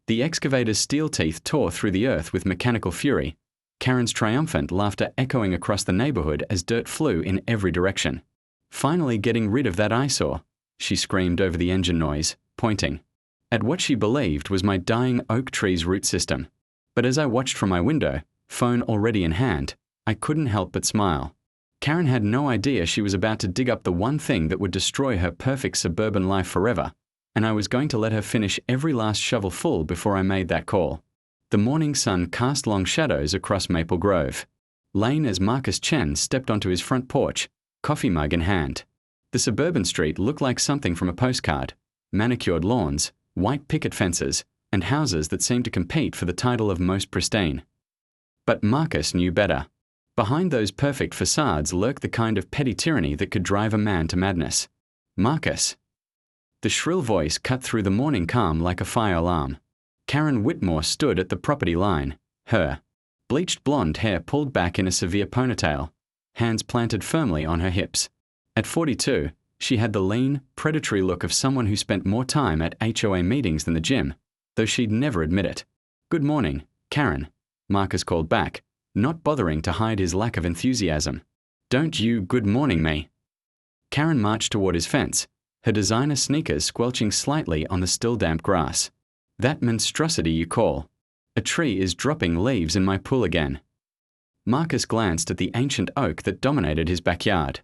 The excavator's steel teeth tore through the earth with mechanical fury, Karen's triumphant laughter echoing across the neighborhood as dirt flew in every direction. Finally getting rid of that eyesore, she screamed over the engine noise, pointing at what she believed was my dying oak tree's root system. But as I watched from my window, phone already in hand, I couldn't help but smile. Karen had no idea she was about to dig up the one thing that would destroy her perfect suburban life forever, and I was going to let her finish every last shovel full before I made that call. The morning sun cast long shadows across Maple Grove Lane as Marcus Chen stepped onto his front porch, coffee mug in hand. The suburban street looked like something from a postcard: manicured lawns, white picket fences, and houses that seemed to compete for the title of most pristine. But Marcus knew better. Behind those perfect facades lurked the kind of petty tyranny that could drive a man to madness. Marcus. The shrill voice cut through the morning calm like a fire alarm. Karen Whitmore stood at the property line, her bleached blonde hair pulled back in a severe ponytail, hands planted firmly on her hips. At 42, she had the lean, predatory look of someone who spent more time at HOA meetings than the gym, though she'd never admit it. "Good morning, Karen," Marcus called back, not bothering to hide his lack of enthusiasm. "Don't you good morning me." Karen marched toward his fence, her designer sneakers squelching slightly on the still damp grass. "That monstrosity you call. A tree is dropping leaves in my pool again." Marcus glanced at the ancient oak that dominated his backyard.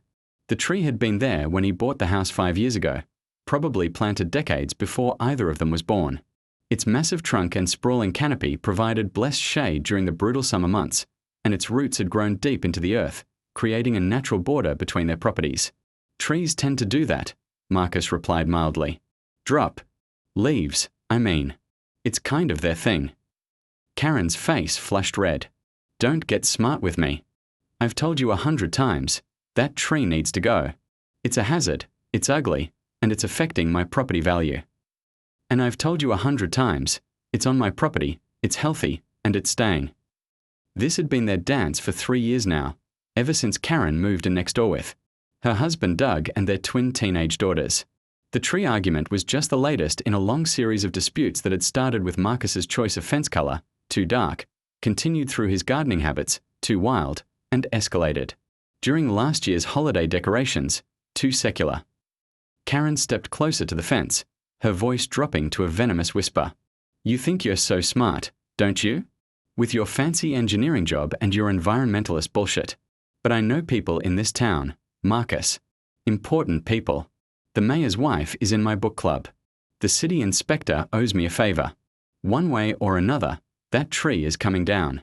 The tree had been there when he bought the house 5 years ago, probably planted decades before either of them was born. Its massive trunk and sprawling canopy provided blessed shade during the brutal summer months, and its roots had grown deep into the earth, creating a natural border between their properties. "Trees tend to do that," Marcus replied mildly. "Drop leaves, I mean. It's kind of their thing." Karen's face flushed red. "Don't get smart with me. I've told you 100 times. That tree needs to go. It's a hazard, it's ugly, and it's affecting my property value. And I've told you 100 times, it's on my property, it's healthy, and it's staying." This had been their dance for 3 years now, ever since Karen moved in next door with her husband Doug and their twin teenage daughters. The tree argument was just the latest in a long series of disputes that had started with Marcus's choice of fence color, too dark, continued through his gardening habits, too wild, and escalated during last year's holiday decorations, too secular. Karen stepped closer to the fence, her voice dropping to a venomous whisper. "You think you're so smart, don't you? With your fancy engineering job and your environmentalist bullshit. But I know people in this town, Marcus. Important people. The mayor's wife is in my book club. The city inspector owes me a favor. One way or another, that tree is coming down."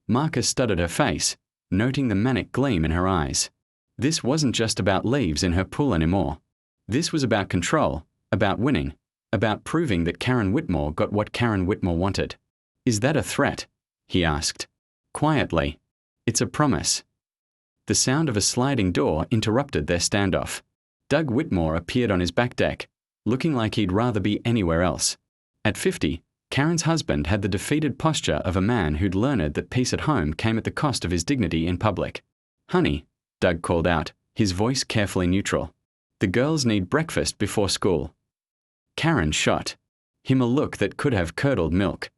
Marcus studied her face, noting the manic gleam in her eyes. This wasn't just about leaves in her pool anymore. This was about control, about winning, about proving that Karen Whitmore got what Karen Whitmore wanted. "Is that a threat?" he asked. Quietly. "It's a promise." The sound of a sliding door interrupted their standoff. Doug Whitmore appeared on his back deck, looking like he'd rather be anywhere else. At 50, Karen's husband had the defeated posture of a man who'd learned that peace at home came at the cost of his dignity in public. "Honey," Doug called out, his voice carefully neutral. "The girls need breakfast before school." Karen shot him a look that could have curdled milk.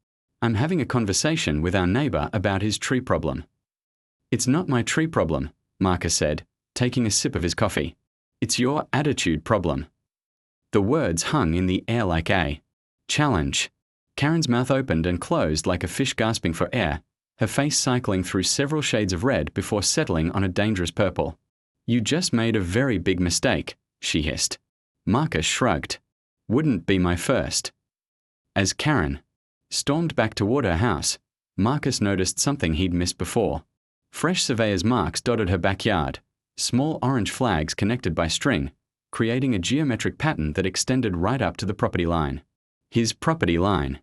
"I'm having a conversation with our neighbor about his tree problem." "It's not my tree problem," Marcus said, taking a sip of his coffee. "It's your attitude problem." The words hung in the air like a challenge. Karen's mouth opened and closed like a fish gasping for air, her face cycling through several shades of red before settling on a dangerous purple. "You just made a very big mistake," she hissed. Marcus shrugged. "Wouldn't be my first." As Karen stormed back toward her house, Marcus noticed something he'd missed before. Fresh surveyor's marks dotted her backyard, small orange flags connected by string, creating a geometric pattern that extended right up to the property line. His property line.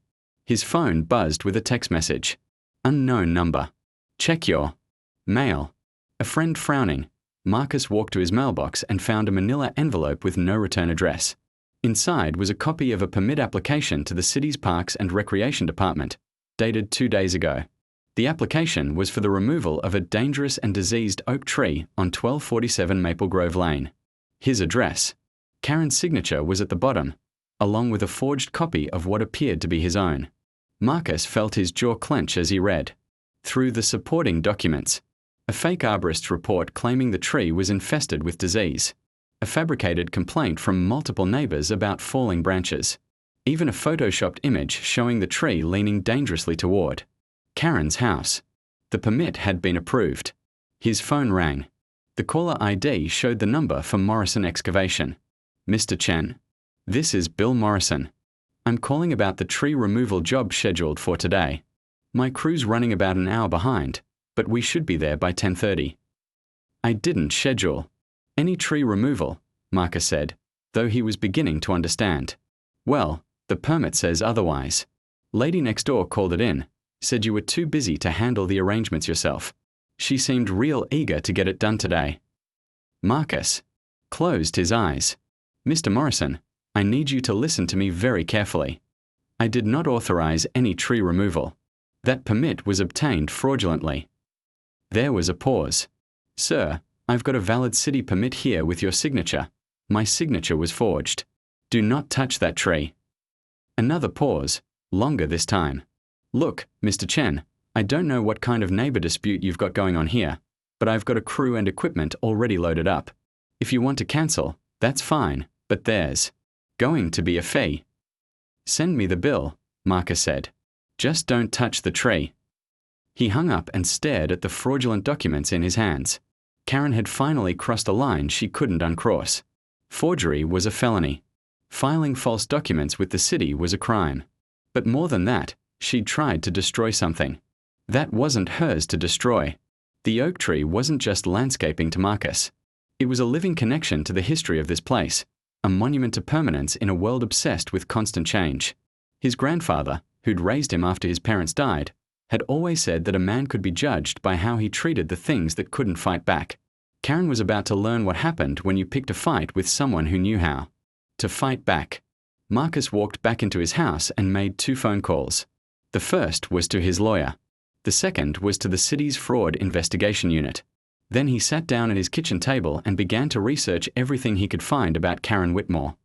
His phone buzzed with a text message. Unknown number. "Check your mail." A friend frowning, Marcus walked to his mailbox and found a manila envelope with no return address. Inside was a copy of a permit application to the city's Parks and Recreation Department, dated 2 days ago. The application was for the removal of a dangerous and diseased oak tree on 1247 Maple Grove Lane. His address. Karen's signature was at the bottom, along with a forged copy of what appeared to be his own. Marcus felt his jaw clench as he read. Through the supporting documents, a fake arborist's report claiming the tree was infested with disease, a fabricated complaint from multiple neighbors about falling branches, even a photoshopped image showing the tree leaning dangerously toward Karen's house. The permit had been approved. His phone rang. The caller ID showed the number for Morrison Excavation. Mr. Chen, this is Bill Morrison. I'm calling about the tree removal job scheduled for today. My crew's running about an hour behind, but we should be there by 10:30. I didn't schedule any tree removal, Marcus said, though he was beginning to understand. Well, the permit says otherwise. Lady next door called it in, said you were too busy to handle the arrangements yourself. She seemed real eager to get it done today. Marcus closed his eyes. Mr. Morrison, I need you to listen to me very carefully. I did not authorize any tree removal. That permit was obtained fraudulently. There was a pause. Sir, I've got a valid city permit here with your signature. My signature was forged. Do not touch that tree. Another pause, longer this time. Look, Mr. Chen, I don't know what kind of neighbor dispute you've got going on here, but I've got a crew and equipment already loaded up. If you want to cancel, that's fine, but there's going to be a fee. Send me the bill, Marcus said. Just don't touch the tree. He hung up and stared at the fraudulent documents in his hands. Karen had finally crossed a line she couldn't uncross. Forgery was a felony. Filing false documents with the city was a crime. But more than that, she'd tried to destroy something. That wasn't hers to destroy. The oak tree wasn't just landscaping to Marcus. It was a living connection to the history of this place, a monument to permanence in a world obsessed with constant change. His grandfather, who'd raised him after his parents died, had always said that a man could be judged by how he treated the things that couldn't fight back. Karen was about to learn what happened when you picked a fight with someone who knew how to fight back. Marcus walked back into his house and made 2 phone calls. The first was to his lawyer. The second was to the city's fraud investigation unit. Then he sat down at his kitchen table and began to research everything he could find about Karen Whitmore.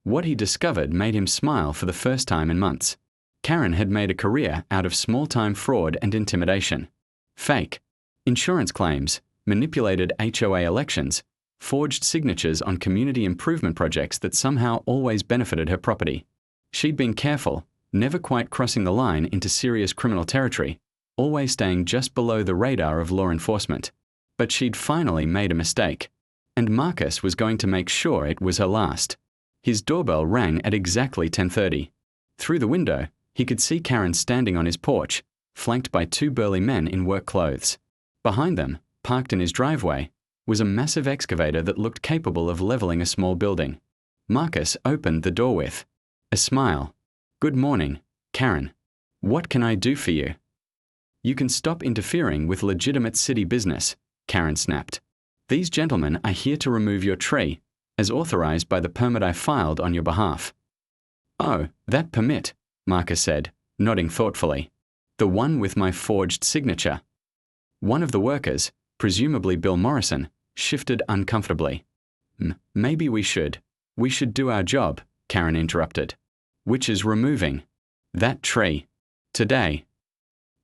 What he discovered made him smile for the first time in months. Karen had made a career out of small-time fraud and intimidation. Fake insurance claims, manipulated HOA elections, forged signatures on community improvement projects that somehow always benefited her property. She'd been careful, never quite crossing the line into serious criminal territory, always staying just below the radar of law enforcement. But she'd finally made a mistake, and Marcus was going to make sure it was her last. His doorbell rang at exactly 10:30. Through the window, he could see Karen standing on his porch, flanked by 2 burly men in work clothes. Behind them, parked in his driveway, was a massive excavator that looked capable of leveling a small building. Marcus opened the door with a smile. Good morning, Karen. What can I do for you? You can stop interfering with legitimate city business, Karen snapped. These gentlemen are here to remove your tree, as authorized by the permit I filed on your behalf. Oh, that permit, Marcus said, nodding thoughtfully. The one with my forged signature. One of the workers, presumably Bill Morrison, shifted uncomfortably. Maybe we should do our job, Karen interrupted. Which is removing that tree. Today.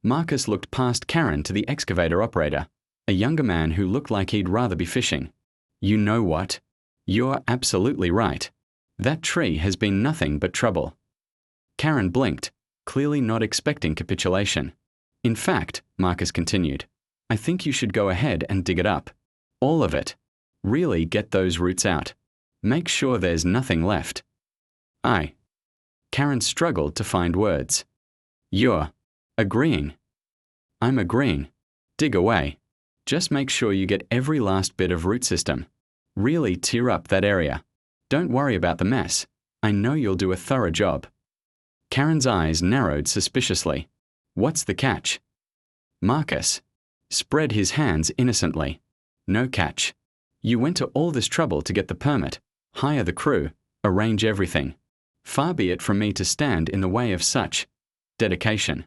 Marcus looked past Karen to the excavator operator, a younger man who looked like he'd rather be fishing. You know what? You're absolutely right. That tree has been nothing but trouble. Karen blinked, clearly not expecting capitulation. In fact, Marcus continued, I think you should go ahead and dig it up. All of it. Really get those roots out. Make sure there's nothing left. Karen struggled to find words. You're agreeing. I'm agreeing. Dig away. Just make sure you get every last bit of root system. Really tear up that area. Don't worry about the mess. I know you'll do a thorough job. Karen's eyes narrowed suspiciously. What's the catch? Marcus spread his hands innocently. No catch. You went to all this trouble to get the permit, hire the crew, arrange everything. Far be it from me to stand in the way of such dedication.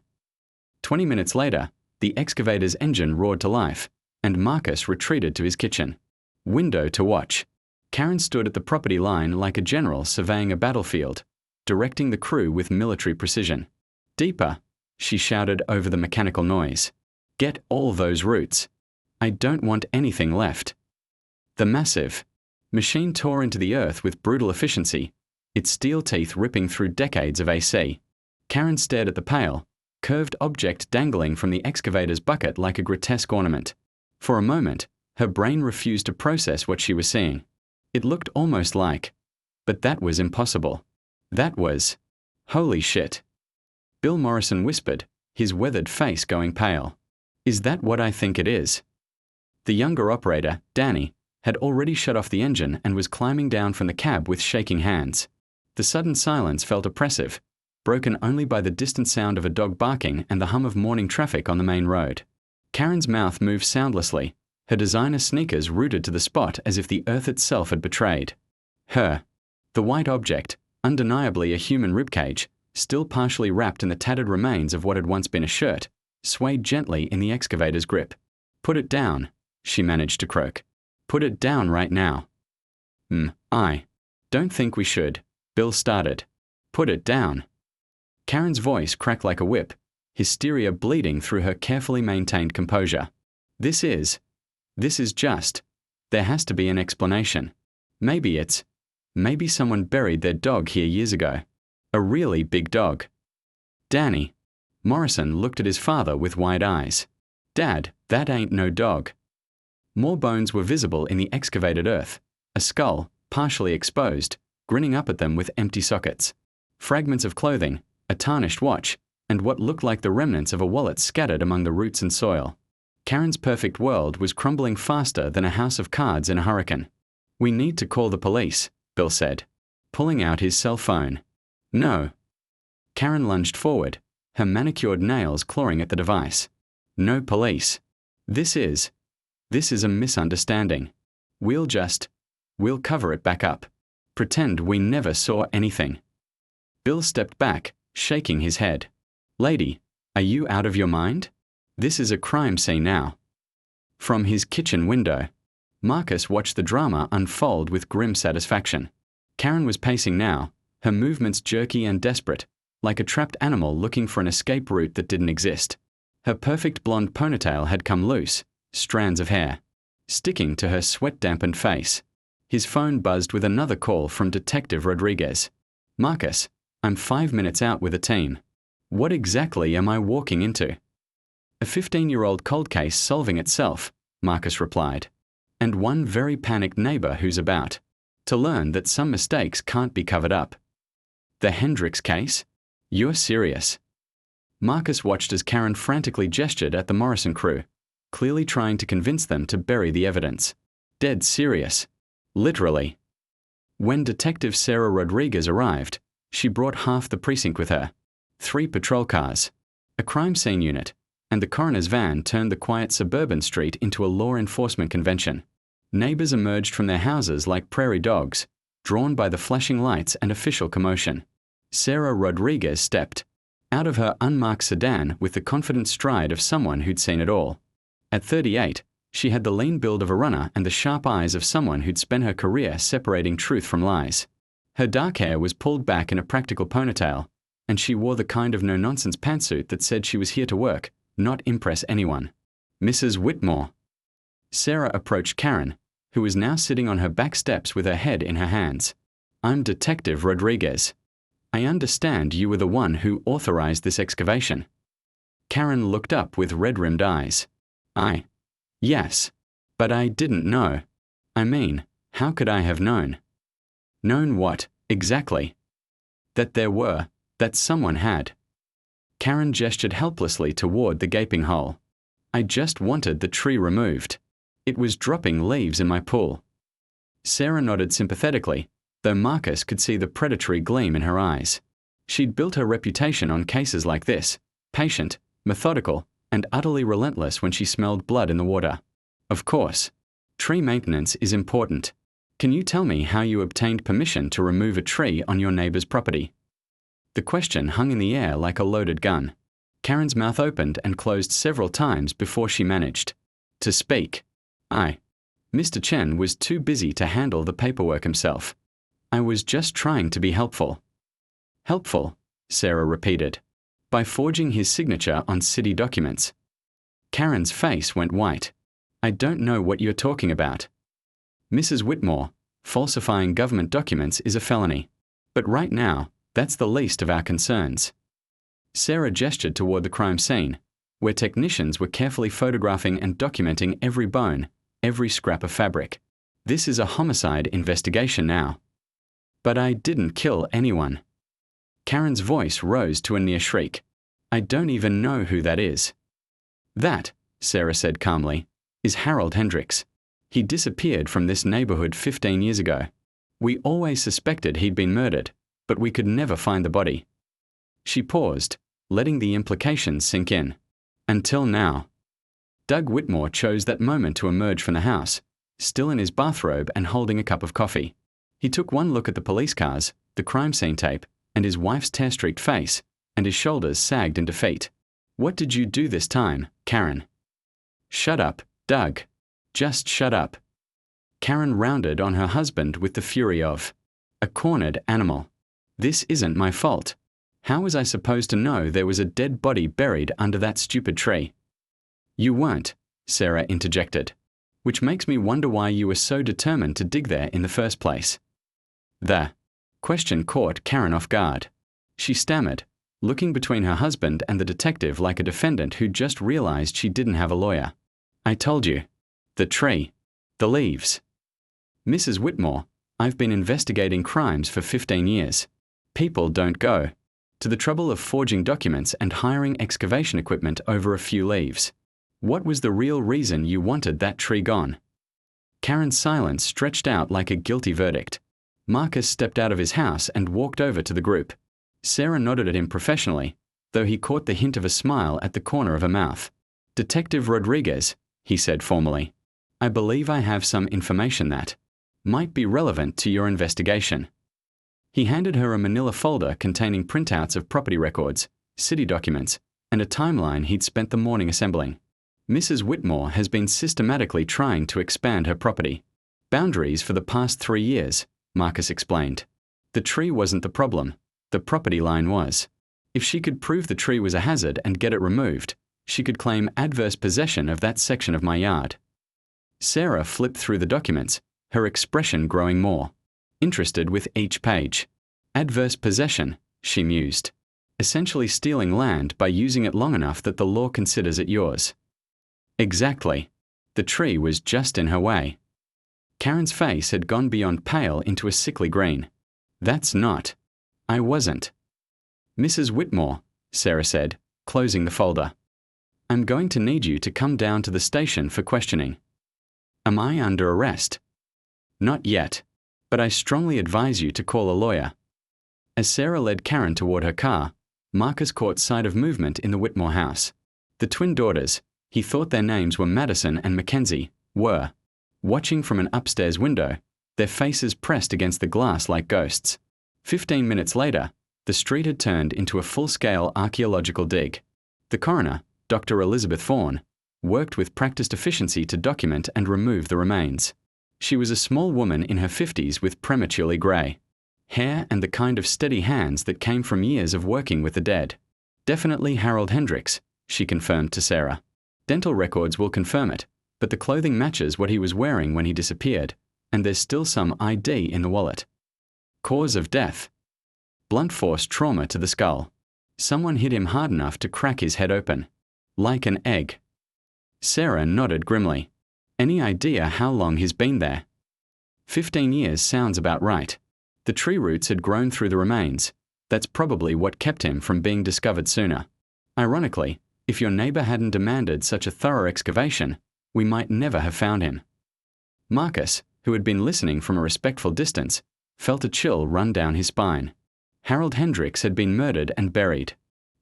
20 minutes later, the excavator's engine roared to life, and Marcus retreated to his kitchen. Window to watch. Karen stood at the property line like a general surveying a battlefield. directing the crew with military precision. "Deeper," she shouted over the mechanical noise. "Get all those roots. I don't want anything left." The massive machine tore into the earth with brutal efficiency, its steel teeth ripping through decades of AC. Karen stared at the pale, curved object dangling from the excavator's bucket like a grotesque ornament. For a moment, her brain refused to process what she was seeing. It looked almost like, but that was impossible. That was, holy shit. Bill Morrison whispered, his weathered face going pale. "Is that what I think it is?" The younger operator, Danny, had already shut off the engine and was climbing down from the cab with shaking hands. The sudden silence felt oppressive, broken only by the distant sound of a dog barking and the hum of morning traffic on the main road. Karen's mouth moved soundlessly, her designer sneakers rooted to the spot as if the earth itself had betrayed her. The white object, undeniably a human ribcage, still partially wrapped in the tattered remains of what had once been a shirt, swayed gently in the excavator's grip. "Put it down," she managed to croak. "Put it down right now." I don't think we should," Bill started. "Put it down." Karen's voice cracked like a whip, hysteria bleeding through her carefully maintained composure. This is just, there has to be an explanation. Maybe someone buried their dog here years ago. A really big dog." "Danny." Morrison looked at his father with wide eyes. "Dad, that ain't no dog." More bones were visible in the excavated earth, a skull, partially exposed, grinning up at them with empty sockets. Fragments of clothing, a tarnished watch, and what looked like the remnants of a wallet scattered among the roots and soil. Karen's perfect world was crumbling faster than a house of cards in a hurricane. "We need to call the police," Bill said, pulling out his cell phone. "No." Karen lunged forward, her manicured nails clawing at the device. "No police. This is a misunderstanding. We'll cover it back up. Pretend we never saw anything." Bill stepped back, shaking his head. "Lady, are you out of your mind? This is a crime scene now." From his kitchen window, Marcus watched the drama unfold with grim satisfaction. Karen was pacing now, her movements jerky and desperate, like a trapped animal looking for an escape route that didn't exist. Her perfect blonde ponytail had come loose, strands of hair, sticking to her sweat-dampened face. His phone buzzed with another call from Detective Rodriguez. "Marcus, I'm 5 minutes out with a team. What exactly am I walking into?" "A 15-year-old cold case solving itself," Marcus replied, "and one very panicked neighbor who's about to learn that some mistakes can't be covered up." "The Hendricks case? You're serious?" Marcus watched as Karen frantically gestured at the Morrison crew, clearly trying to convince them to bury the evidence. "Dead serious. Literally." When Detective Sarah Rodriguez arrived, she brought half the precinct with her. 3 patrol cars, a crime scene unit, and the coroner's van turned the quiet suburban street into a law enforcement convention. Neighbors emerged from their houses like prairie dogs, drawn by the flashing lights and official commotion. Sarah Rodriguez stepped out of her unmarked sedan with the confident stride of someone who'd seen it all. At 38, she had the lean build of a runner and the sharp eyes of someone who'd spent her career separating truth from lies. Her dark hair was pulled back in a practical ponytail, and she wore the kind of no-nonsense pantsuit that said she was here to work, not impress anyone. "Mrs. Whitmore." Sarah approached Karen, who was now sitting on her back steps with her head in her hands. "I'm Detective Rodriguez. I understand you were the one who authorized this excavation." Karen looked up with red-rimmed eyes. Yes, but I didn't know. I mean, how could I have known?" "Known what, exactly?" That someone had." Karen gestured helplessly toward the gaping hole. "I just wanted the tree removed. It was dropping leaves in my pool." Sarah nodded sympathetically, though Marcus could see the predatory gleam in her eyes. She'd built her reputation on cases like this, patient, methodical, and utterly relentless when she smelled blood in the water. "Of course. Tree maintenance is important. Can you tell me how you obtained permission to remove a tree on your neighbor's property?" The question hung in the air like a loaded gun. Karen's mouth opened and closed several times before she managed to speak. Mr. Chen was too busy to handle the paperwork himself. I was just trying to be helpful." Helpful, Sarah repeated. By forging his signature on city documents. Karen's face went white. I don't know what you're talking about. Mrs. Whitmore, falsifying government documents is a felony. But right now, that's the least of our concerns. Sarah gestured toward the crime scene, where technicians were carefully photographing and documenting every bone, every scrap of fabric. This is a homicide investigation now. But I didn't kill anyone. Karen's voice rose to a near shriek. I don't even know who that is. That, Sarah said calmly, is Harold Hendricks. He disappeared from this neighborhood 15 years ago. We always suspected he'd been murdered, but we could never find the body. She paused, letting the implications sink in. Until now. Doug Whitmore chose that moment to emerge from the house, still in his bathrobe and holding a cup of coffee. He took one look at the police cars, the crime scene tape, and his wife's tear-streaked face, and his shoulders sagged in defeat. What did you do this time, Karen? Shut up, Doug. Just shut up. Karen rounded on her husband with the fury of a cornered animal. This isn't my fault. How was I supposed to know there was a dead body buried under that stupid tree? You weren't, Sarah interjected, which makes me wonder why you were so determined to dig there in the first place. The question caught Karen off guard. She stammered, looking between her husband and the detective like a defendant who just realized she didn't have a lawyer. I told you. The tree. The leaves. Mrs. Whitmore, I've been investigating crimes for 15 years. People don't go to the trouble of forging documents and hiring excavation equipment over a few leaves. What was the real reason you wanted that tree gone? Karen's silence stretched out like a guilty verdict. Marcus stepped out of his house and walked over to the group. Sarah nodded at him professionally, though he caught the hint of a smile at the corner of her mouth. Detective Rodriguez, he said formally, I believe I have some information that might be relevant to your investigation. He handed her a manila folder containing printouts of property records, city documents, and a timeline he'd spent the morning assembling. Mrs. Whitmore has been systematically trying to expand her property boundaries for the past 3 years, Marcus explained. The tree wasn't the problem. The property line was. If she could prove the tree was a hazard and get it removed, she could claim adverse possession of that section of my yard. Sarah flipped through the documents, her expression growing more interested with each page. Adverse possession, she mused. Essentially stealing land by using it long enough that the law considers it yours. Exactly. The tree was just in her way. Karen's face had gone beyond pale into a sickly green. That's not. I wasn't. Mrs. Whitmore, Sarah said, closing the folder. I'm going to need you to come down to the station for questioning. Am I under arrest? Not yet, but I strongly advise you to call a lawyer. As Sarah led Karen toward her car, Marcus caught sight of movement in the Whitmore house. The twin daughters, he thought their names were Madison and Mackenzie, were watching from an upstairs window, their faces pressed against the glass like ghosts. 15 minutes later, the street had turned into a full-scale archaeological dig. The coroner, Dr. Elizabeth Vaughan, worked with practiced efficiency to document and remove the remains. She was a small woman in her 50s with prematurely grey hair and the kind of steady hands that came from years of working with the dead. Definitely Harold Hendricks, she confirmed to Sarah. Dental records will confirm it, but the clothing matches what he was wearing when he disappeared, and there's still some ID in the wallet. Cause of death. Blunt force trauma to the skull. Someone hit him hard enough to crack his head open. Like an egg. Sarah nodded grimly. Any idea how long he's been there? 15 years sounds about right. The tree roots had grown through the remains. That's probably what kept him from being discovered sooner. Ironically, if your neighbor hadn't demanded such a thorough excavation, we might never have found him. Marcus, who had been listening from a respectful distance, felt a chill run down his spine. Harold Hendricks had been murdered and buried.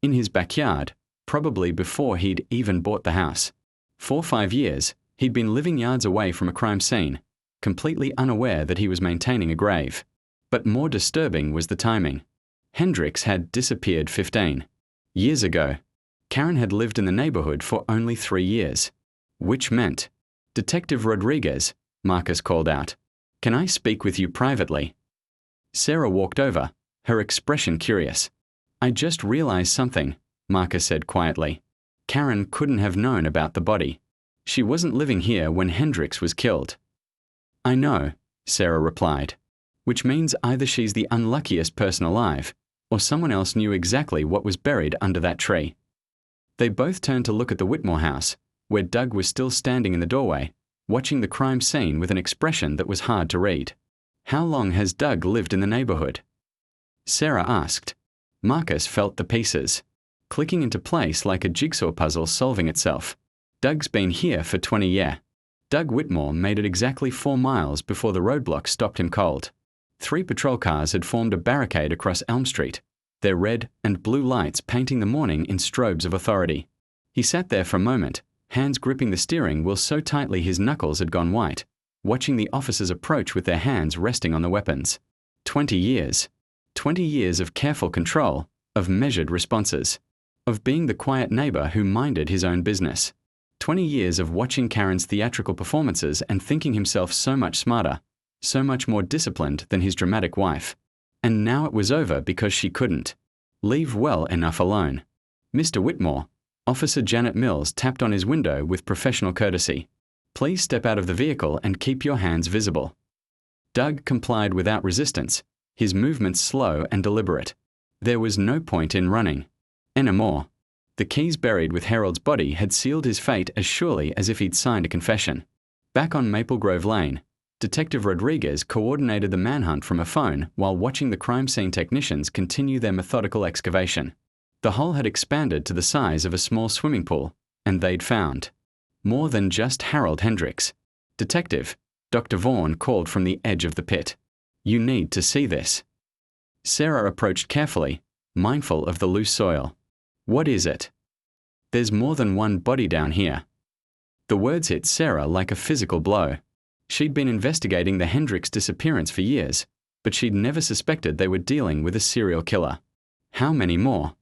In his backyard, probably before he'd even bought the house. For 5 years, he'd been living yards away from a crime scene, completely unaware that he was maintaining a grave. But more disturbing was the timing. Hendricks had disappeared 15 years ago. Karen had lived in the neighborhood for only 3 years. Which meant, Detective Rodriguez, Marcus called out, can I speak with you privately? Sarah walked over, her expression curious. I just realized something, Marcus said quietly. Karen couldn't have known about the body. She wasn't living here when Hendricks was killed. I know, Sarah replied, which means either she's the unluckiest person alive, or someone else knew exactly what was buried under that tree. They both turned to look at the Whitmore house, where Doug was still standing in the doorway, watching the crime scene with an expression that was hard to read. How long has Doug lived in the neighborhood? Sarah asked. Marcus felt the pieces, clicking into place like a jigsaw puzzle solving itself. Doug's been here for 20 years. Doug Whitmore made it exactly 4 miles before the roadblock stopped him cold. 3 patrol cars had formed a barricade across Elm Street, their red and blue lights painting the morning in strobes of authority. He sat there for a moment, hands gripping the steering wheel so tightly his knuckles had gone white, watching the officers approach with their hands resting on the weapons. 20 years. 20 years of careful control, of measured responses, of being the quiet neighbor who minded his own business. 20 years of watching Karen's theatrical performances and thinking himself so much smarter, so much more disciplined than his dramatic wife. And now it was over because she couldn't leave well enough alone. Mr. Whitmore, Officer Janet Mills tapped on his window with professional courtesy. Please step out of the vehicle and keep your hands visible. Doug complied without resistance, his movements slow and deliberate. There was no point in running anymore. The keys buried with Harold's body had sealed his fate as surely as if he'd signed a confession. Back on Maple Grove Lane, Detective Rodriguez coordinated the manhunt from a phone while watching the crime scene technicians continue their methodical excavation. The hole had expanded to the size of a small swimming pool, and they'd found more than just Harold Hendricks. Detective, Dr. Vaughn called from the edge of the pit. You need to see this. Sarah approached carefully, mindful of the loose soil. What is it? There's more than one body down here. The words hit Sarah like a physical blow. She'd been investigating the Hendricks disappearance for years, but she'd never suspected they were dealing with a serial killer. How many more?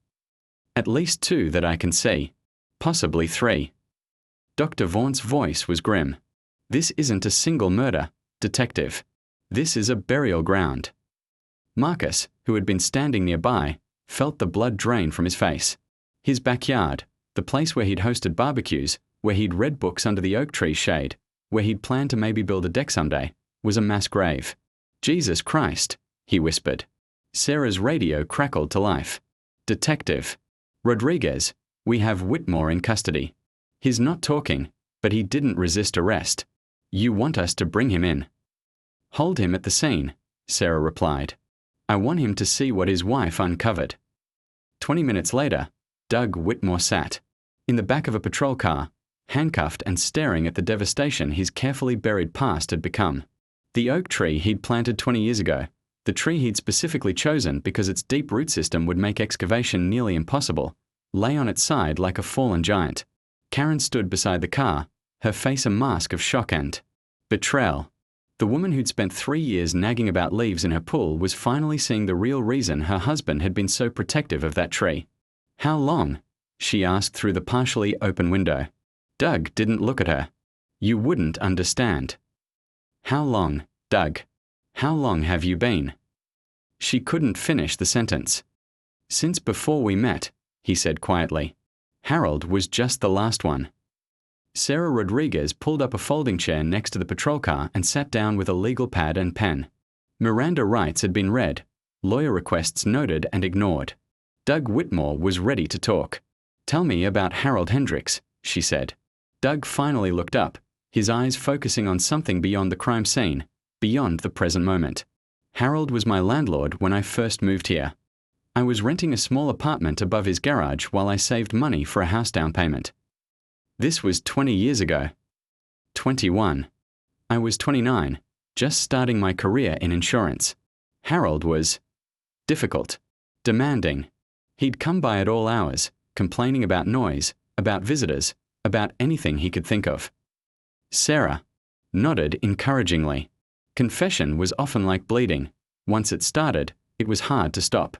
At least 2 that I can see. Possibly 3. Dr. Vaughn's voice was grim. This isn't a single murder, detective. This is a burial ground. Marcus, who had been standing nearby, felt the blood drain from his face. His backyard, the place where he'd hosted barbecues, where he'd read books under the oak tree's shade, where he'd planned to maybe build a deck someday, was a mass grave. Jesus Christ, he whispered. Sarah's radio crackled to life. Detective Rodriguez, we have Whitmore in custody. He's not talking, but he didn't resist arrest. You want us to bring him in. Hold him at the scene, Sarah replied. I want him to see what his wife uncovered. 20 minutes later, Doug Whitmore sat in the back of a patrol car, handcuffed and staring at the devastation his carefully buried past had become. The oak tree he'd planted 20 years ago, the tree he'd specifically chosen because its deep root system would make excavation nearly impossible, lay on its side like a fallen giant. Karen stood beside the car, her face a mask of shock and betrayal. The woman who'd spent 3 years nagging about leaves in her pool was finally seeing the real reason her husband had been so protective of that tree. How long? She asked through the partially open window. Doug didn't look at her. You wouldn't understand. How long, Doug? How long have you been? She couldn't finish the sentence. Since before we met, he said quietly. Harold was just the last one. Sarah Rodriguez pulled up a folding chair next to the patrol car and sat down with a legal pad and pen. Miranda rights had been read, lawyer requests noted and ignored. Doug Whitmore was ready to talk. Tell me about Harold Hendricks, she said. Doug finally looked up, his eyes focusing on something beyond the crime scene, beyond the present moment. Harold was my landlord when I first moved here. I was renting a small apartment above his garage while I saved money for a house down payment. This was 20 years ago. 21. I was 29, just starting my career in insurance. Harold was difficult, demanding. He'd come by at all hours, complaining about noise, about visitors, about anything he could think of. Sarah nodded encouragingly. Confession was often like bleeding. Once it started, it was hard to stop.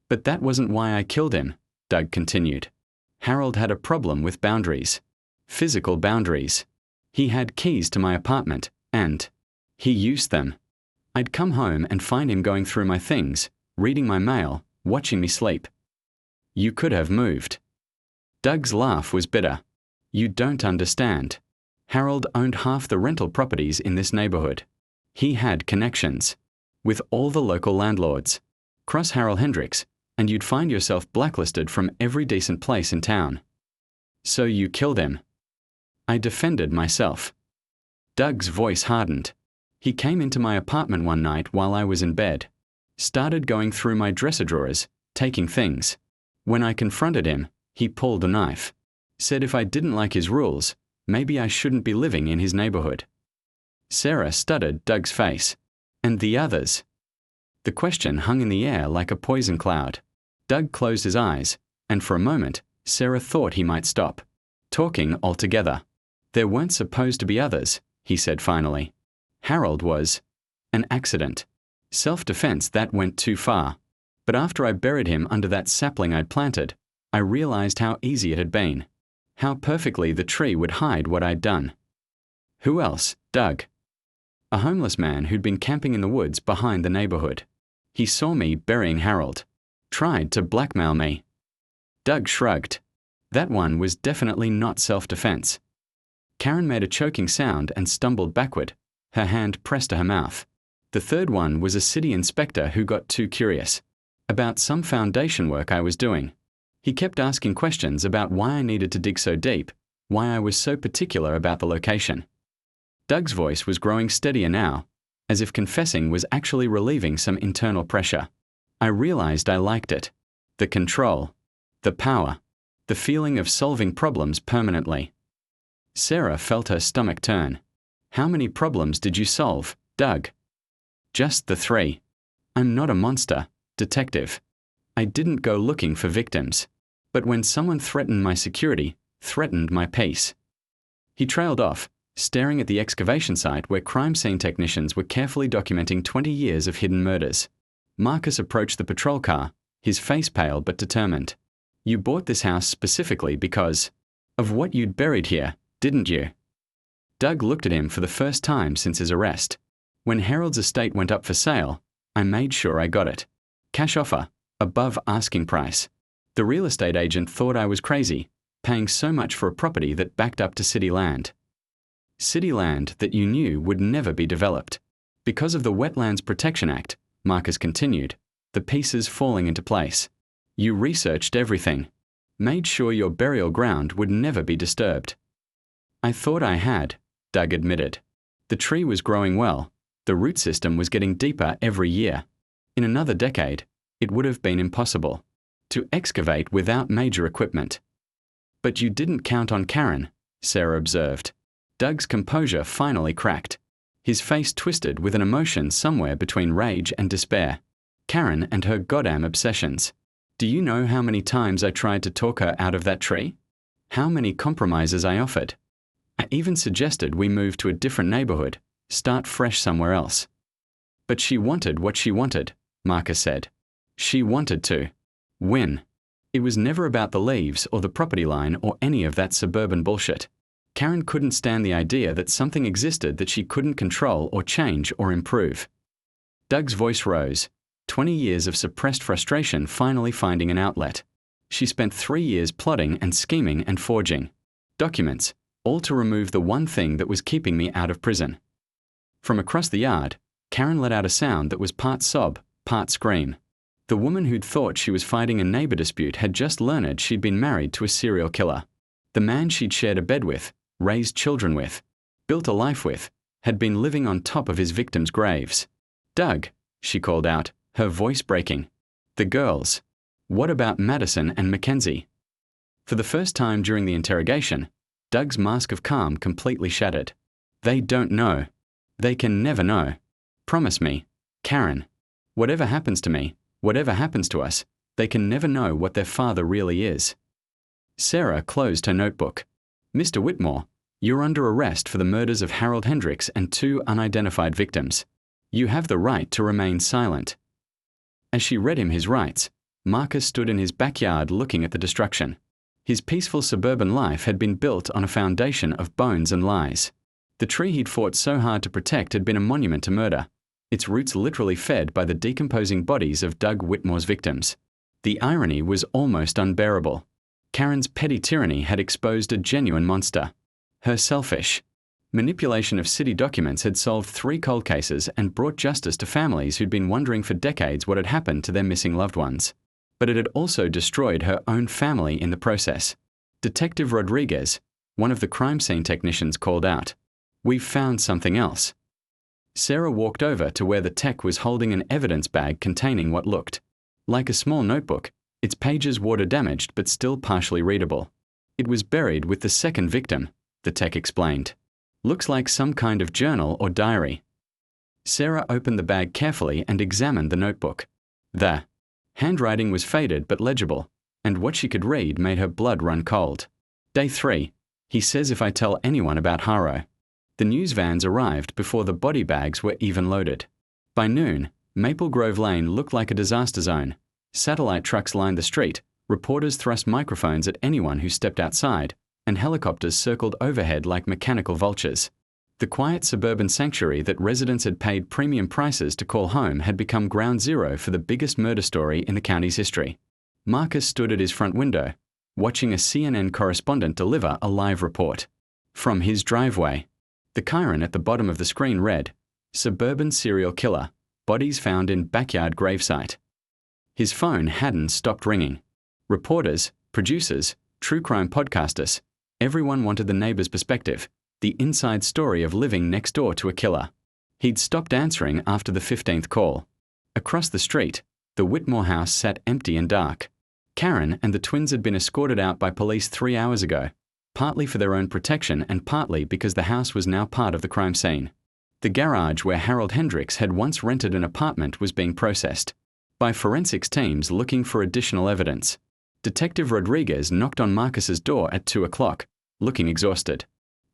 But that wasn't why I killed him, Doug continued. Harold had a problem with boundaries. Physical boundaries. He had keys to my apartment, and he used them. I'd come home and find him going through my things, reading my mail, watching me sleep. You could have moved. Doug's laugh was bitter. You don't understand. Harold owned half the rental properties in this neighborhood. He had connections with all the local landlords. Cross Harold Hendricks, and you'd find yourself blacklisted from every decent place in town. So you killed him. I defended myself. Doug's voice hardened. He came into my apartment one night while I was in bed, started going through my dresser drawers, taking things. When I confronted him, he pulled a knife, said if I didn't like his rules, maybe I shouldn't be living in his neighborhood. Sarah studied Doug's face. And the others? The question hung in the air like a poison cloud. Doug closed his eyes, and for a moment, Sarah thought he might stop talking altogether. There weren't supposed to be others, he said finally. Harold was an accident. Self-defense that went too far. But after I buried him under that sapling I'd planted, I realized how easy it had been. How perfectly the tree would hide what I'd done. Who else? Doug. A homeless man who'd been camping in the woods behind the neighborhood. He saw me burying Harold. Tried to blackmail me. Doug shrugged. That one was definitely not self-defense. Karen made a choking sound and stumbled backward, her hand pressed to her mouth. The third one was a city inspector who got too curious about some foundation work I was doing. He kept asking questions about why I needed to dig so deep, why I was so particular about the location. Doug's voice was growing steadier now, as if confessing was actually relieving some internal pressure. I realized I liked it. The control. The power. The feeling of solving problems permanently. Sarah felt her stomach turn. How many problems did you solve, Doug? Just the 3. I'm not a monster, detective. I didn't go looking for victims. But when someone threatened my security, threatened my peace. He trailed off, staring at the excavation site where crime scene technicians were carefully documenting 20 years of hidden murders. Marcus approached the patrol car, his face pale but determined. You bought this house specifically because of what you'd buried here, didn't you? Doug looked at him for the first time since his arrest. When Harold's estate went up for sale, I made sure I got it. Cash offer, above asking price. The real estate agent thought I was crazy, paying so much for a property that backed up to city land. City land that you knew would never be developed. Because of the Wetlands Protection Act, Marcus continued, the pieces falling into place. You researched everything. Made sure your burial ground would never be disturbed. I thought I had, Doug admitted. The tree was growing well. The root system was getting deeper every year. In another decade, it would have been impossible to excavate without major equipment. But you didn't count on Karen, Sarah observed. Doug's composure finally cracked. His face twisted with an emotion somewhere between rage and despair. Karen and her goddamn obsessions. Do you know how many times I tried to talk her out of that tree? How many compromises I offered? I even suggested we move to a different neighborhood, start fresh somewhere else. But she wanted what she wanted, Marcus said. She wanted to win. It was never about the leaves or the property line or any of that suburban bullshit. Karen couldn't stand the idea that something existed that she couldn't control or change or improve. Doug's voice rose, 20 years of suppressed frustration finally finding an outlet. She spent 3 years plotting and scheming and forging documents, all to remove the one thing that was keeping me out of prison. From across the yard, Karen let out a sound that was part sob, part scream. The woman who'd thought she was fighting a neighbor dispute had just learned she'd been married to a serial killer. The man she'd shared a bed with, raised children with, built a life with, had been living on top of his victims' graves. Doug, she called out, her voice breaking. The girls. What about Madison and Mackenzie? For the first time during the interrogation, Doug's mask of calm completely shattered. They don't know. They can never know. Promise me, Karen. Whatever happens to me, whatever happens to us, they can never know what their father really is. Sarah closed her notebook. Mr. Whitmore, you're under arrest for the murders of Harold Hendricks and 2 unidentified victims. You have the right to remain silent. As she read him his rights, Marcus stood in his backyard looking at the destruction. His peaceful suburban life had been built on a foundation of bones and lies. The tree he'd fought so hard to protect had been a monument to murder. its roots literally fed by the decomposing bodies of Doug Whitmore's victims. The irony was almost unbearable. Karen's petty tyranny had exposed a genuine monster. Her selfish manipulation of city documents had solved 3 cold cases and brought justice to families who'd been wondering for decades what had happened to their missing loved ones. But it had also destroyed her own family in the process. Detective Rodriguez, one of the crime scene technicians, called out, "We've found something else." Sarah walked over to where the tech was holding an evidence bag containing what looked like a small notebook, its pages water-damaged but still partially readable. "It was buried with the second victim," the tech explained. "Looks like some kind of journal or diary." Sarah opened the bag carefully and examined the notebook. The handwriting was faded but legible, and what she could read made her blood run cold. "Day 3. He says if I tell anyone about Haro." The news vans arrived before the body bags were even loaded. By noon, Maple Grove Lane looked like a disaster zone. Satellite trucks lined the street, reporters thrust microphones at anyone who stepped outside, and helicopters circled overhead like mechanical vultures. The quiet suburban sanctuary that residents had paid premium prices to call home had become ground zero for the biggest murder story in the county's history. Marcus stood at his front window, watching a CNN correspondent deliver a live report. From his driveway, the chyron at the bottom of the screen read, "Suburban serial killer, bodies found in backyard gravesite." His phone hadn't stopped ringing. Reporters, producers, true crime podcasters, everyone wanted the neighbor's perspective, the inside story of living next door to a killer. He'd stopped answering after the 15th call. Across the street, the Whitmore house sat empty and dark. Karen and the twins had been escorted out by police 3 hours ago, partly for their own protection and partly because the house was now part of the crime scene. The garage where Harold Hendricks had once rented an apartment was being processed by forensics teams looking for additional evidence. Detective Rodriguez knocked on Marcus's door at 2 o'clock, looking exhausted.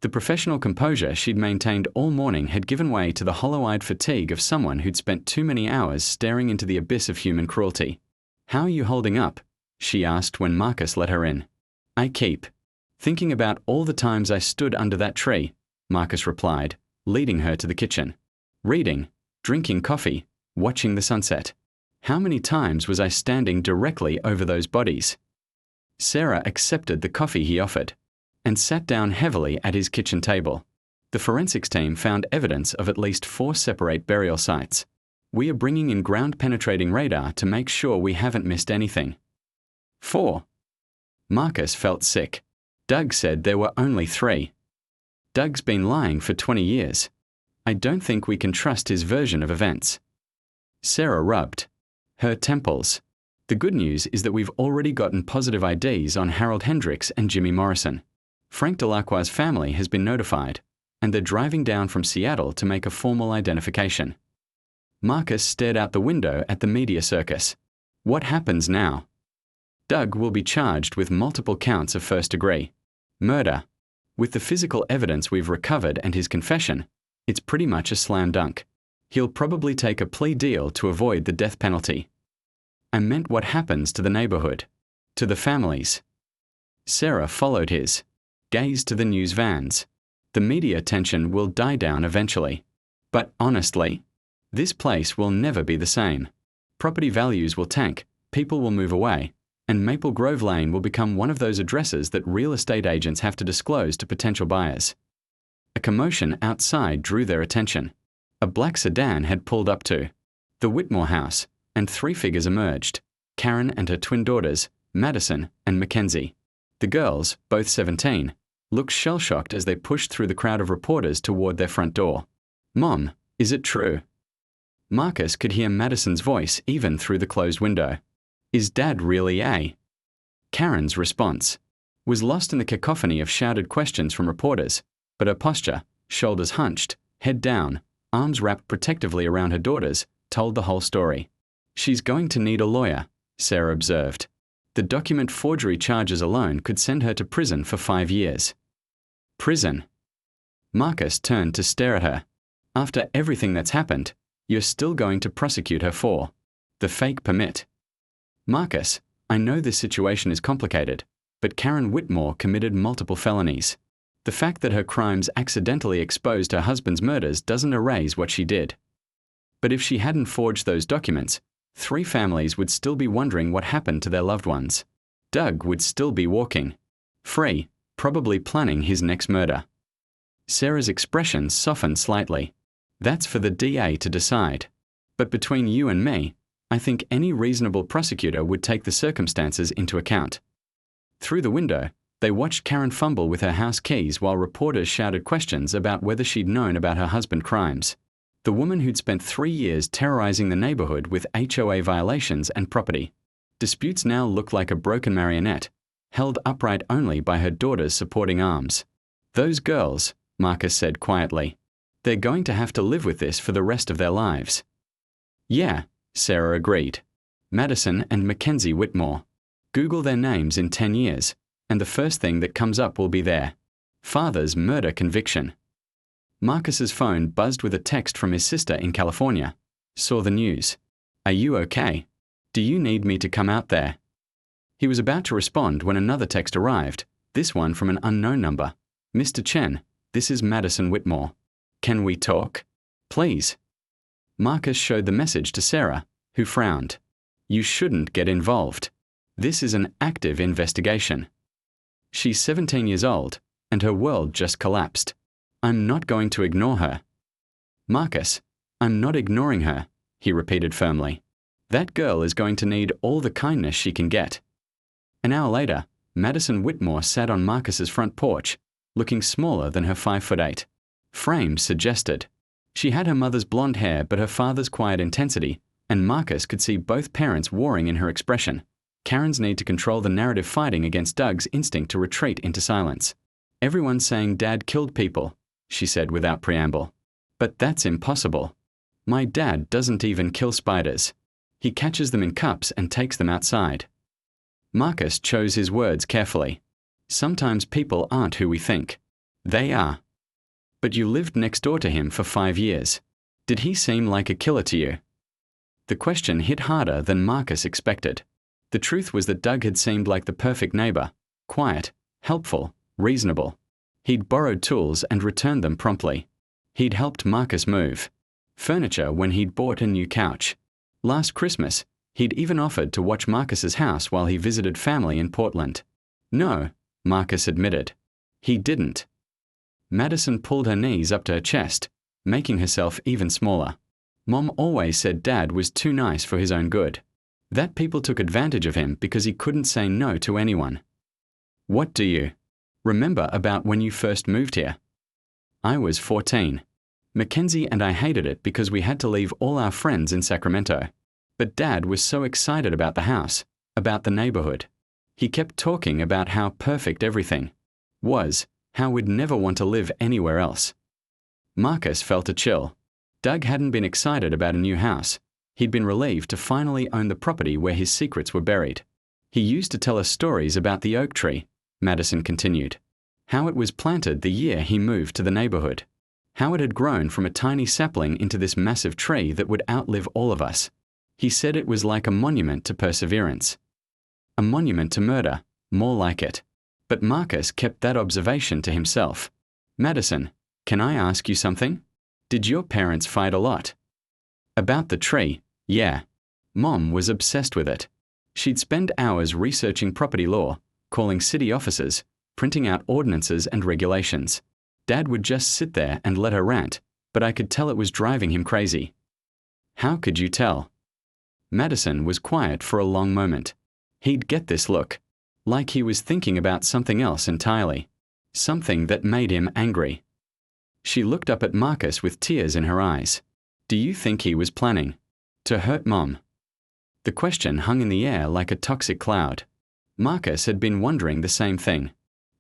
The professional composure she'd maintained all morning had given way to the hollow-eyed fatigue of someone who'd spent too many hours staring into the abyss of human cruelty. "How are you holding up?" she asked when Marcus let her in. "I keep thinking about all the times I stood under that tree," Marcus replied, leading her to the kitchen. "Reading, drinking coffee, watching the sunset. How many times was I standing directly over those bodies?" Sarah accepted the coffee he offered and sat down heavily at his kitchen table. The forensics team found evidence of at least 4 separate burial sites. "We are bringing in ground-penetrating radar to make sure we haven't missed anything." 4. Marcus felt sick. Doug said there were only 3. Doug's been lying for 20 years. "I don't think we can trust his version of events." Sarah rubbed her temples. "The good news is that we've already gotten positive IDs on Harold Hendricks and Jimmy Morrison. Frank Delacroix's family has been notified, and they're driving down from Seattle to make a formal identification." Marcus stared out the window at the media circus. "What happens now?" "Doug will be charged with multiple counts of first-degree murder. With the physical evidence we've recovered and his confession, it's pretty much a slam dunk. He'll probably take a plea deal to avoid the death penalty." "I meant what happens to the neighborhood, to the families." Sarah followed his gaze to the news vans. "The media attention will die down eventually. But honestly, this place will never be the same. Property values will tank, people will move away, and Maple Grove Lane will become one of those addresses that real estate agents have to disclose to potential buyers." A commotion outside drew their attention. A black sedan had pulled up to the Whitmore house, and 3 figures emerged: Karen and her twin daughters, Madison and Mackenzie. The girls, both 17, looked shell-shocked as they pushed through the crowd of reporters toward their front door. "Mom, is it true?" Marcus could hear Madison's voice even through the closed window. "Is Dad really a?" Karen's response was lost in the cacophony of shouted questions from reporters, but her posture, shoulders hunched, head down, arms wrapped protectively around her daughters, told the whole story. "She's going to need a lawyer," Sarah observed. "The document forgery charges alone could send her to prison for 5 years." "Prison?" Marcus turned to stare at her. "After everything that's happened, you're still going to prosecute her for the fake permit?" "Marcus, I know this situation is complicated, but Karen Whitmore committed multiple felonies. The fact that her crimes accidentally exposed her husband's murders doesn't erase what she did." But if she hadn't forged those documents, 3 families would still be wondering what happened to their loved ones. Doug would still be walking, free, probably planning his next murder. Sarah's expression softened slightly. That's for the DA to decide. But between you and me, I think any reasonable prosecutor would take the circumstances into account. Through the window, they watched Karen fumble with her house keys while reporters shouted questions about whether she'd known about her husband's crimes. The woman who'd spent 3 years terrorizing the neighborhood with HOA violations and property disputes now looked like a broken marionette, held upright only by her daughter's supporting arms. Those girls, Marcus said quietly, they're going to have to live with this for the rest of their lives. Yeah, Sarah agreed. Madison and Mackenzie Whitmore. Google their names in 10 years, and the first thing that comes up will be their father's murder conviction. Marcus's phone buzzed with a text from his sister in California. Saw the news. Are you okay? Do you need me to come out there? He was about to respond when another text arrived, this one from an unknown number. Mr. Chen, this is Madison Whitmore. Can we talk? Please. Marcus showed the message to Sarah, who frowned. You shouldn't get involved. This is an active investigation. She's 17 years old, and her world just collapsed. I'm not going to ignore her. Marcus, I'm not ignoring her, he repeated firmly. That girl is going to need all the kindness she can get. An hour later, Madison Whitmore sat on Marcus's front porch, looking smaller than her 5'8". Frame suggested. She had her mother's blonde hair but her father's quiet intensity, and Marcus could see both parents warring in her expression. Karen's need to control the narrative fighting against Doug's instinct to retreat into silence. Everyone's saying Dad killed people, she said without preamble. But that's impossible. My dad doesn't even kill spiders. He catches them in cups and takes them outside. Marcus chose his words carefully. Sometimes people aren't who we think. They are. But you lived next door to him for 5 years. Did he seem like a killer to you? The question hit harder than Marcus expected. The truth was that Doug had seemed like the perfect neighbor, quiet, helpful, reasonable. He'd borrowed tools and returned them promptly. He'd helped Marcus move furniture when he'd bought a new couch. Last Christmas, he'd even offered to watch Marcus's house while he visited family in Portland. No, Marcus admitted. He didn't. Madison pulled her knees up to her chest, making herself even smaller. Mom always said Dad was too nice for his own good. That people took advantage of him because he couldn't say no to anyone. What do you remember about when you first moved here? I was 14. Mackenzie and I hated it because we had to leave all our friends in Sacramento. But Dad was so excited about the house, about the neighborhood. He kept talking about how perfect everything was, how we'd never want to live anywhere else. Marcus felt a chill. Doug hadn't been excited about a new house. He'd been relieved to finally own the property where his secrets were buried. He used to tell us stories about the oak tree, Madison continued. How it was planted the year he moved to the neighborhood. How it had grown from a tiny sapling into this massive tree that would outlive all of us. He said it was like a monument to perseverance. A monument to murder, more like it. But Marcus kept that observation to himself. Madison, can I ask you something? Did your parents fight a lot? About the tree, yeah. Mom was obsessed with it. She'd spend hours researching property law, calling city offices, printing out ordinances and regulations. Dad would just sit there and let her rant, but I could tell it was driving him crazy. How could you tell? Madison was quiet for a long moment. He'd get this look, like he was thinking about something else entirely, something that made him angry. She looked up at Marcus with tears in her eyes. Do you think he was planning to hurt Mom? The question hung in the air like a toxic cloud. Marcus had been wondering the same thing.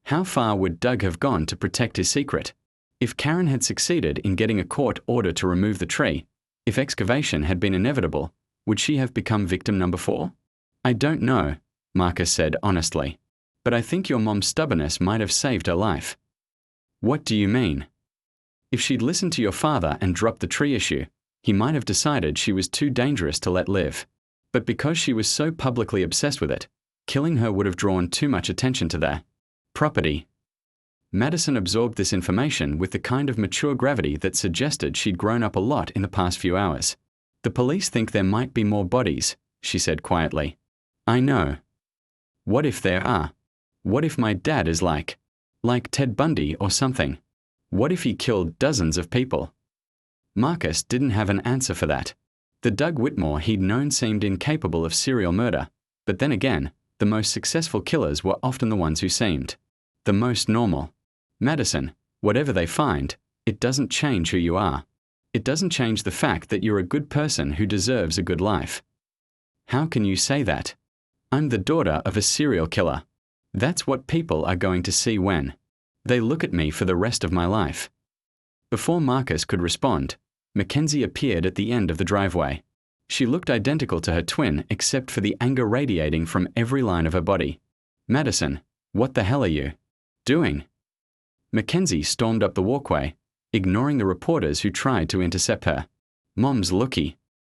How far would Doug have gone to protect his secret? If Karen had succeeded in getting a court order to remove the tree, if excavation had been inevitable, would she have become victim number 4? I don't know, Marcus said honestly. But I think your mom's stubbornness might have saved her life. What do you mean? If she'd listened to your father and dropped the tree issue, he might have decided she was too dangerous to let live. But because she was so publicly obsessed with it, killing her would have drawn too much attention to their property. Madison absorbed this information with the kind of mature gravity that suggested she'd grown up a lot in the past few hours. The police think there might be more bodies, she said quietly. I know. What if there are? What if my dad is like Ted Bundy or something? What if he killed dozens of people? Marcus didn't have an answer for that. The Doug Whitmore he'd known seemed incapable of serial murder, but then again, the most successful killers were often the ones who seemed the most normal. Madison, whatever they find, it doesn't change who you are. It doesn't change the fact that you're a good person who deserves a good life. How can you say that? I'm the daughter of a serial killer. That's what people are going to see when they look at me for the rest of my life. Before Marcus could respond, Mackenzie appeared at the end of the driveway. She looked identical to her twin except for the anger radiating from every line of her body. Madison, what the hell are you doing? Mackenzie stormed up the walkway, ignoring the reporters who tried to intercept her. Mom's looky.